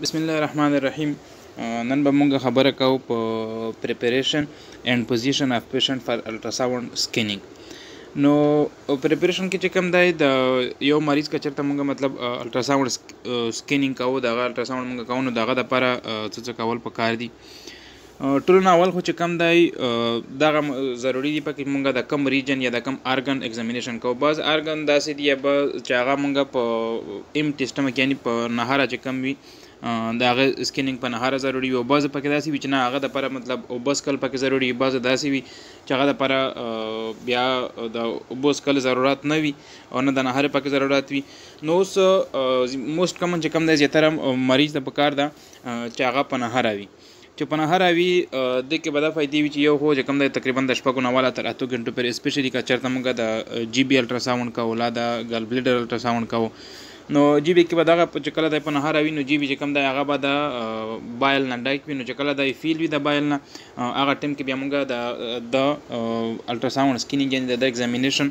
بسم الله الرحمن الرحیم. نن به موږ خبره کوو په preparation and position of patient for ultrasound scanning. نو preparation کې چې کوم دی د یو مریض که چېرته موږ مطلب ultrasound scanning کوو، دغه ultrasound موږ کوو، نو دغه دپاره څه کول پکار دي. ټولو نه اول خو چې کوم دی دغه ضروري دي پکې موږ د کم ریجن یا د کم ارګن ایگزامینیشن کوو. بعض ارګن داسې دي چې هغه موږ په امټي سټمک یعنی په نهاره چې کم وي د هغه سکینینګ په نهاره ضروري وي، او بعض پکې داسې وي چې نه هغه دپاره مطلب اوبه څکل پکې ضروري وي، بعض داسې وي چې هغه دپاره بیا د اوبو څکل ضرورت نه وي او نه د نهارې پکې ضرورت وي. نو اوس موسټ کمن چې کوم دی زیاتره مریض ته پکار ده چې هغه په نهاره وي. چې په نهاره وي دې کې به دا فایدې وي چې یو خو چې کوم دی تقریبا د شپږو نه واله تر 8 غنټو پورې، اسپیشلي که چېرته موږ د جی بي الټراساونډ کوو لا د ګل بلیډر الټراساونډ کوو، نو جی بي کې به دغه چې کله دی په نهاره وي، نو جی بي چې کوم دی هغه به د بایل نه ډک وي. نو چې کله دی فیل وي د بایل نه، هغه ټایم کې بیا موږ د الټراساونډ سکینینګ یعنې د ایگزامینیشن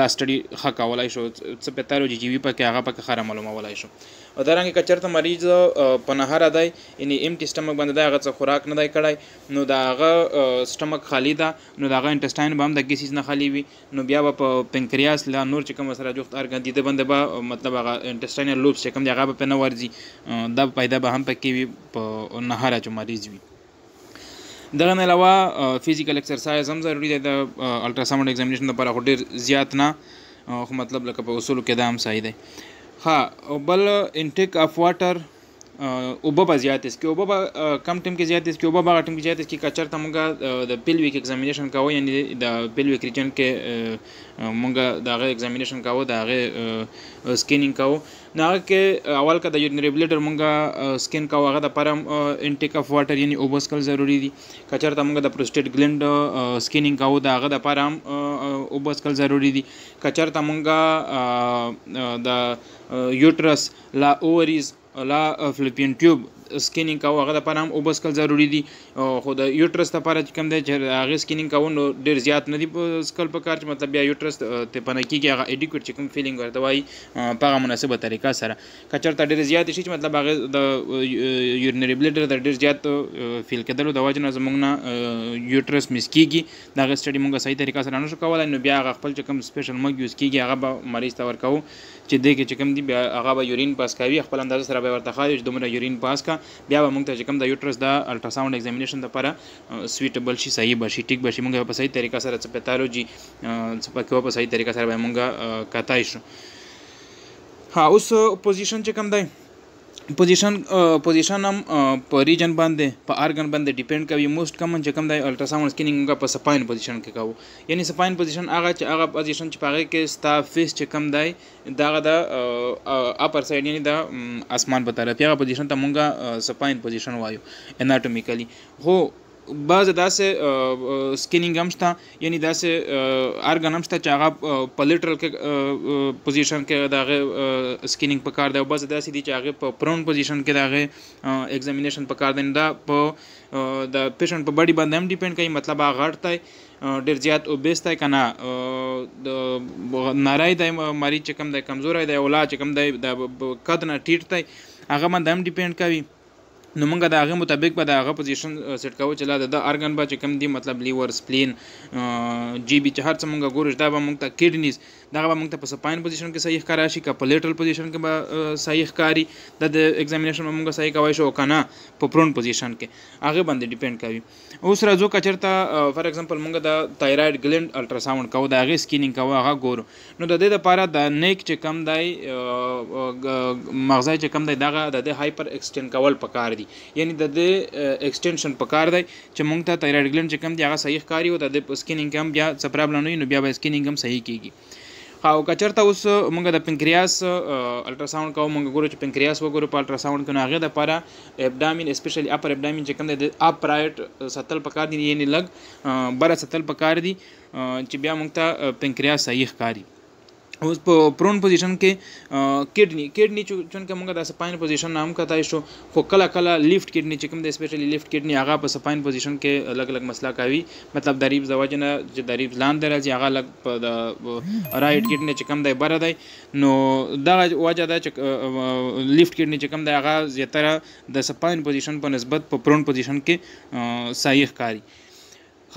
لا سټډي ښه کولی شو، څه پیتارو جی وي پکې هغه پکې ښه رامعلومولی شو. او دارنګې که چېرته مریض په نهاره دی یعنې امټي سټمک باندې دی، هغه څه خوراک نه دی کړی، نو د هغه سټمک خالي ده، نو د هغه انټسټاین به هم د ګیسیز نه خالي وي، نو بیا به په پنکریاس لا نور چې کوم سره جفت ارګن دي د باندې به مطلب هغه انټسټاینل لوبس چې کوم دی هغه به پرې نه ورځي، دا پیدا به هم پکې وي په نهاره چې مریض وي. دغه نه علاوه فزیکل ایکسرسایز هم ضروري دی د الټراساونډ ایگزامینیشن لپاره، خو ډېر زیات نه، خو مطلب لکه په اصولو کې دا هم صحیح دی. ها بل انټیک اف واټر، اوبه به زیات اس کې، اوبه به کم ټایم کې زیات اس کې، اوبه به هغه ټایم کې زیات اس کې که چېرته موږ د پیلویک ایگزامینیشن کوو، یعنې د پیلویک ریجن کې موږ د هغه ایگزامینیشن کوو، د هغې سکینینګ کوو، نو هغه کې اول که د یورینري بلیډر موږ سکین کوو، هغه دپاره انټیک اف واټر یعنې اوبه څکل ضروري دي. که چېرته موږ د پروسټیټ ګلینډ سکینینګ کوو، د هغه دپاره هم اوبه څکل ضروري دي. که چېرته موږ د یوټرس لا اووریز لا فلوپین ټیوب سکینینګ کوو، هغه دپاره هم اوبه څکل ضروري دي. خو د یوټرس دپاره چې کوم دی چې هغې سکینینګ کوو، نو ډېر زیات نه دي څکل پکار چې مطلب بیا یوټرس تپنه کېږي، هغه ایډیکویټ چې کوم فیلینګ ورته وایي په هغه مناسبه طریقه سره. که چېرته ډېرې زیاتې شي چې مطلب هغې د یورینري بلیډر د ډېر زیات فیل کېدلو د وجې نه زموږ نه یوټرس مس کېږي، د هغې سټډي موږ صحیح طریقه سره نه شو کولی، نو بیا هغه خپل چې کوم سپیشل مګ یوز کېږي هغه به مریض ته ورکوو چې دې کې چې کوم دي بیا هغه به یورین پاس کوي، خپل اندازه سره به ورته ښایي چې دومره یورین پاس کا، بیا به موږ ته چې کوم د یوټرس د الټراساونډ ایگزامینیشن دپاره سویټبل شي، صحیح به شي، ټیک به شي، موږ په صحیح طریقه سره څه پیتالوجي څه پکې په صحیح طریقه سره به موږ کتای شو. ها اوس پوزیشن چې کوم دی، پوزیشن هم په ریجن باندې په ارګن باندې ډیپینډ کوي. موسټ کمن چې کوم دی الټراساونډ سکینینګ موږ په سپاین پوزیشن کې کوو، یعنې سپاین پوزیشن هغه پوزیشن چې په هغې کې ستا فیس چې کوم دی دغه د اپر سایډ یعنې د اسمان په طرف، هغه پوزیشن ته موږ سپاین پوزیشن وایو اناټومیکلی. خو بعض داسې سکینینګ هم شته، یعنې داسې ارګن هم شته چې هغه په لیټرل کې پوزیشن کې د هغې سکینینګ پکار دی، او بعض داسې دي چې هغې په پرون پوزیشن کې د هغې ایگزامینیشن پکار دی. دا په د پیشنټ په بډي باندې هم ډیپینډ کوي، مطلب هغه غټ دی، ډېر زیات اوبیس دی که نه د نری دی مریض چې کوم دی، کمزوری دی، او لا چې کوم دی د قد نه ټیټ دی، هغه باندې هم ډیپینډ کوي. نو موږ د هغې مطابق به د هغه پوزیشن سیټ کوو چې لا د ارګن به چې کوم دي مطلب لیور، سپلین، جی بي چې هر څه موږ ګورو دا به موږ ته کډنیز دغه به موږ ته په سپاین پوزیشن کې صحیح ښکاره شي، که په لیټرل پوزیشن کې به صحیح ښکاري، د ایگزامینیشن به موږ صحیح کولی شو، او که نه په پرون پوزیشن کې هغې باندې ډیپینډ کوي. اوس راځو که چېرته فار ایگزامپل موږ د تایراید ګلینډ الټراساونډ کوو، د هغې سکینینګ کوو، هغه ګورو، نو د دې دپاره د نیک چې کوم دی مغزی چې کوم دی دغه د دې هایپر ایکسټینډ کول پکار دي، یعنې د دې ایکسټینشن پکار دی چې موږ ته تایراید ګلینډ چې کوم دی هغه صحیح ښکاري، او د دې په سکینینګ کې هم بیا څه پرابلم نه وي، نو بیا به سکینینګ هم صحیح کېږي. او که چېرته اوس موږ د پنکریاس الټراساونډ کوو، موږ ګورو چې پنکریاس وګورو په الټراساونډ کې، نو هغې دپاره ابډامین اسپیشلي اپر ابډامین چې کوم دی د اپ رایټ سطل پکار دي، یعنې لږ بره سطل پکار دي چې بیا موږ ته پنکریاس صحیح ښکاري. اوس په پرون پوزیشن کې کډنی چونکه موږ د سپاین پوزیشن نام کتای شو خو کله کله لیفت کډنی چې کوم د سپیشلی لیفت کډنی هغه په سپاین پوزیشن کې الګ مسله کوي مطلب د ریبز د وجنه چې د ریبز لاندې راځي هغه لګ په د رائټ کډنی چې کوم دی بره دی نو دا وجه ده چې لیفت کډنی چې کوم دی هغه زیاتره د سپاین پوزیشن په نسبت په پرون پوزیشن کې صحیح کاری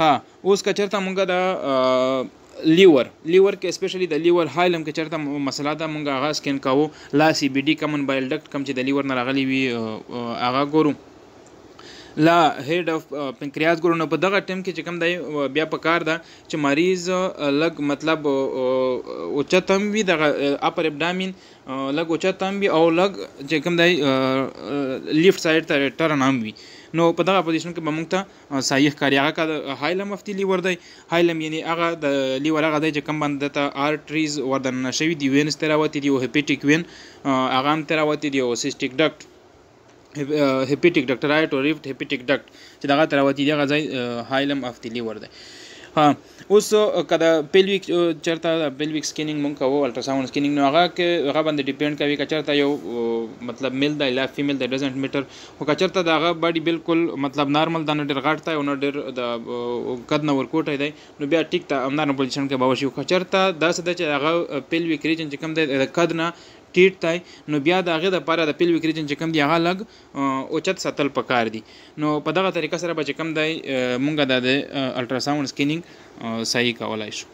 ها اوس که چېرته مونږ د لیور کې اسپیشلی د لیور هایلم کې چېرته مسله ده مونږ هغه سکین کوو لا سی بی ډي کمن بایل ډکټ کم چې د لیور نه راغلی وي هغه ګورو لا هیډ اف پنکریاس ګورو نو په دغه ټیم کې چې کوم دی بیا په کار ده چې مریض لږ مطلب اوچتم وي دغه اپر ابډامین لږ اوچتم وي او لږ چې کوم دی لیفت سایډ ته ټرن هم وي نو په دغه پوزیشن کې به موږ ته صحیح کاری هغه کا هایلم اف دی لیور دی هایلم یعنی هغه د لیور هغه دی چې کوم باندې ته آرټریز وردن شوي دی وینز تراوتی دی او هپیټیک وین هغه هم تراوتی دی او سیسټیک ډکټ هپیټیک ډکټ رائټ او ریفټ هپیټیک ډکټ چې دغه تراوتی دی هغه ځای هایلم اف دی لیور دی ها اوس کدا پیلویک چرته پیلویک سکینینګ مونږ کوو الټراساوند سکینینګ نو هغه کې هغه باندې ډیپند کوي که چرته یو مطلب میل دی لا فیمیل دی ډزنټ میټر خو که چرته د هغه باډي بالکل مطلب نارمل دا نه ډېر غټ دی او نه ډېر د قد نه ورکوټی دی نو بیا ټیک ته همدارنګه پوزیشن کې به وشي که چرته داسې ده چې هغه پیلویک ریجن چې کوم دی د قد نه ټیټ دی نو بیا د هغې دپاره د پیلویک ریجن چې کوم دی هغه لږ اوچت ساتل پکار دي نو په دغه طریقه سره به چې کوم دی مونږ د الټراساوند سکینینګ صحیح کولای شو